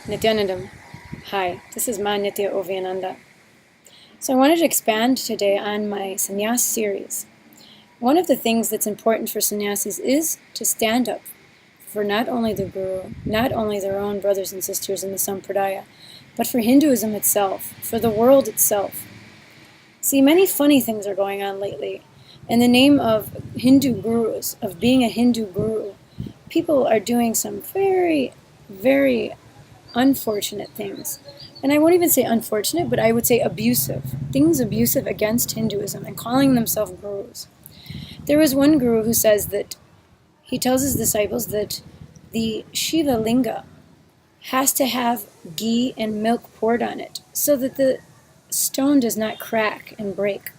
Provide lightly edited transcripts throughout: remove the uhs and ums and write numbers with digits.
Nithyanandam. Hi, this is Ma Nitya Oviananda. So I wanted to expand today on my Sannyas series. One of the things that's important for Sannyasis is to stand up for not only the Guru, not only their own brothers and sisters in the Sampradaya, but for Hinduism itself, for the world itself. See, many funny things are going on lately. In the name of Hindu gurus, of being a Hindu guru, people are doing some very, very unfortunate things. And I won't even say unfortunate, but I would say abusive. Things abusive against Hinduism and calling themselves gurus. There was one guru who says that he tells his disciples that the Shivalinga has to have ghee and milk poured on it so that the stone does not crack and break.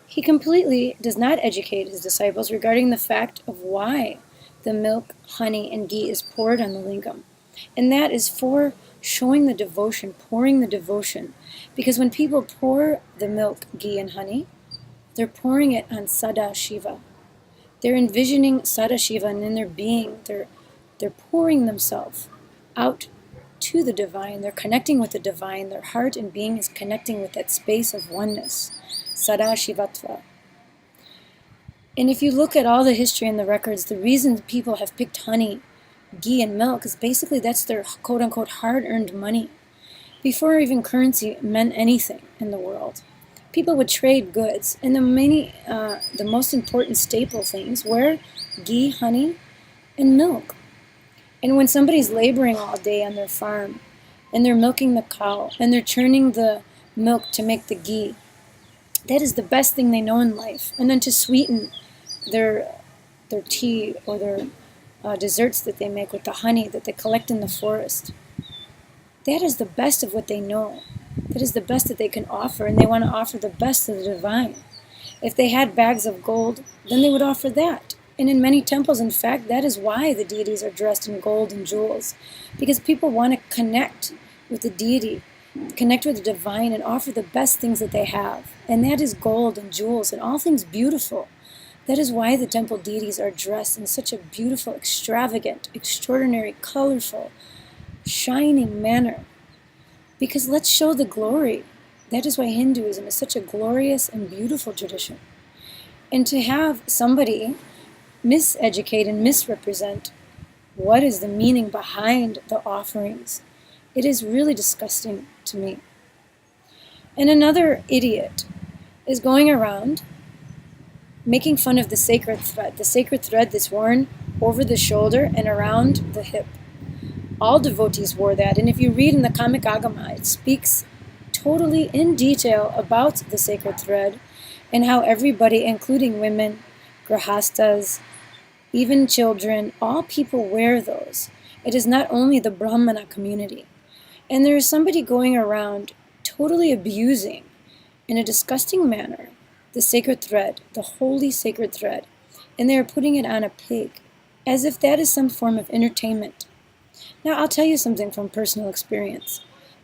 He completely does not educate his disciples regarding the fact of why the milk, honey, and ghee is poured on the lingam. And that is for showing the devotion, pouring the devotion. Because when people pour the milk, ghee, and honey, they're pouring it on Sadashiva. They're envisioning Sadashiva, and in their being, they're pouring themselves out to the divine. They're connecting with the divine. Their heart and being is connecting with that space of oneness, Sadashivatva. And if you look at all the history and the records, the reason people have picked honey, ghee, and milk is basically that's their quote-unquote hard-earned money. Before even currency meant anything in the world, people would trade goods, and the most important staple things were ghee, honey, and milk. And when somebody's laboring all day on their farm, and they're milking the cow, and they're churning the milk to make the ghee, that is the best thing they know in life. And then to sweeten their tea or their desserts that they make with the honey that they collect in the forest. That is the best of what they know. That is the best that they can offer, and they want to offer the best of the divine. If they had bags of gold, then they would offer that. And in many temples, in fact, that is why the deities are dressed in gold and jewels, because people want to connect with the deity, connect with the divine, and offer the best things that they have. And that is gold and jewels and all things beautiful. That is why the temple deities are dressed in such a beautiful, extravagant, extraordinary, colorful, shining manner. Because let's show the glory. That is why Hinduism is such a glorious and beautiful tradition. And to have somebody miseducate and misrepresent what is the meaning behind the offerings, it is really disgusting to me. And another idiot is going around making fun of the sacred thread that's worn over the shoulder and around the hip. All devotees wore that, and if you read in the Kamik Agama, it speaks totally in detail about the sacred thread and how everybody, including women, grahastas, even children, all people wear those. It is not only the Brahmana community. And there is somebody going around totally abusing in a disgusting manner the sacred thread, the holy sacred thread, and they are putting it on a pig, as if that is some form of entertainment. Now, I'll tell you something from personal experience.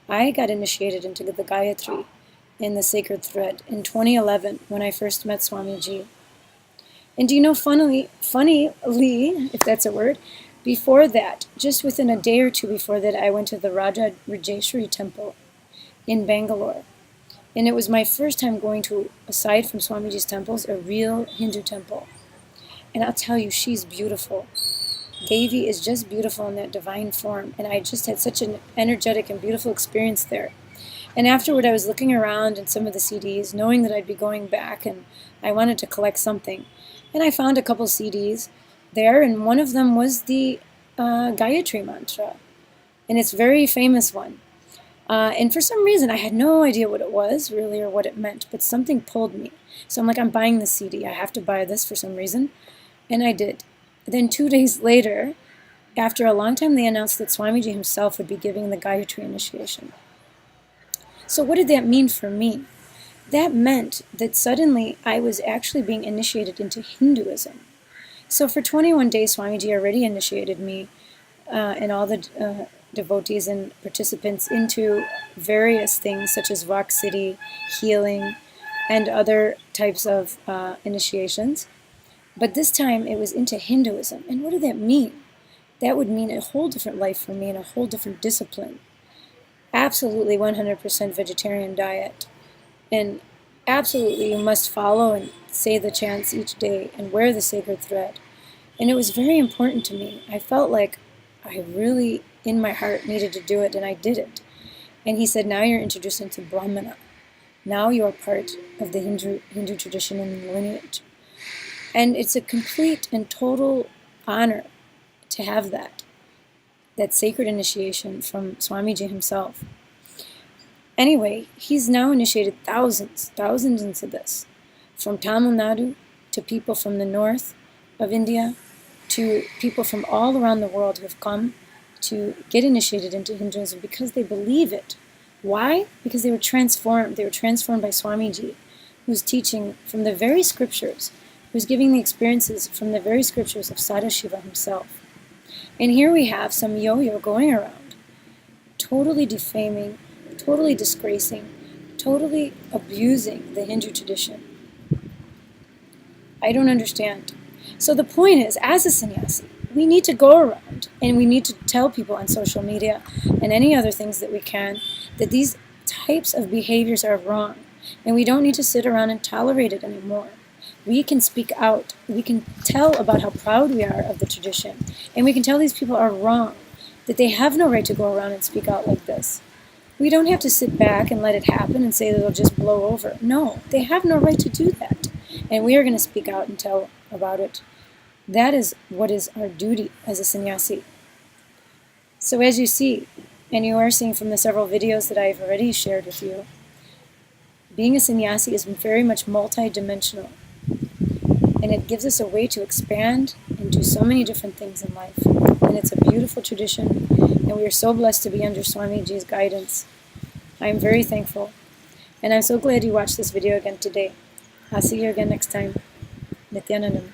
I got initiated into the Gayatri in the sacred thread in 2011 when I first met Swamiji. And do you know, funnily, if that's a word, before that, just within a day or two before that, I went to the Raja Rajeshwari temple in Bangalore. And it was my first time going to, aside from Swamiji's temples, a real Hindu temple. And I'll tell you, she's beautiful. Devi is just beautiful in that divine form. And I just had such an energetic and beautiful experience there. And afterward, I was looking around in some of the CDs, knowing that I'd be going back, and I wanted to collect something. And I found a couple CDs there, and one of them was the Gayatri mantra. And it's a very famous one. And for some reason, I had no idea what it was, really, or what it meant, but something pulled me. So I'm like, I'm buying the CD. I have to buy this for some reason. And I did. Then 2 days later, after a long time, they announced that Swamiji himself would be giving the Gayatri initiation. So what did that mean for me? That meant that suddenly I was actually being initiated into Hinduism. So for 21 days, Swamiji already initiated me and all the devotees and participants into various things such as Vak Siddhi, healing, and other types of initiations. But this time it was into Hinduism. And what did that mean? that would mean a whole different life for me and a whole different discipline. Absolutely 100% vegetarian diet. And absolutely you must follow and say the chants each day and wear the sacred thread. And it was very important to me. I felt like I really, in my heart, needed to do it, and I did it. And he said, now you're introduced into Brahmana. Now you are part of the Hindu tradition and lineage. And it's a complete and total honor to have that sacred initiation from Swamiji himself. Anyway, he's now initiated thousands into this. From Tamil Nadu to people from the north of India to people from all around the world who have come to get initiated into Hinduism because they believe it. Why? Because they were transformed. They were transformed by Swamiji, who's teaching from the very scriptures, who's giving the experiences from the very scriptures of Sadashiva himself. And here we have some yo-yo going around, totally defaming, totally disgracing, totally abusing the Hindu tradition. I don't understand. So the point is, as a sannyasi, we need to go around and we need to tell people on social media and any other things that we can that these types of behaviors are wrong, and we don't need to sit around and tolerate it anymore. We can speak out. We can tell about how proud we are of the tradition, and we can tell these people are wrong, that they have no right to go around and speak out like this. We don't have to sit back and let it happen and say that it'll just blow over. No, they have no right to do that, and we are going to speak out and tell about it. That is what is our duty as a sannyasi. So as you see, and you are seeing from the several videos that I've already shared with you, being a sannyasi is very much multi-dimensional. And it gives us a way to expand and do so many different things in life. And it's a beautiful tradition, and we are so blessed to be under Swamiji's guidance. I am very thankful. And I'm so glad you watched this video again today. I'll see you again next time. Nithyanandam.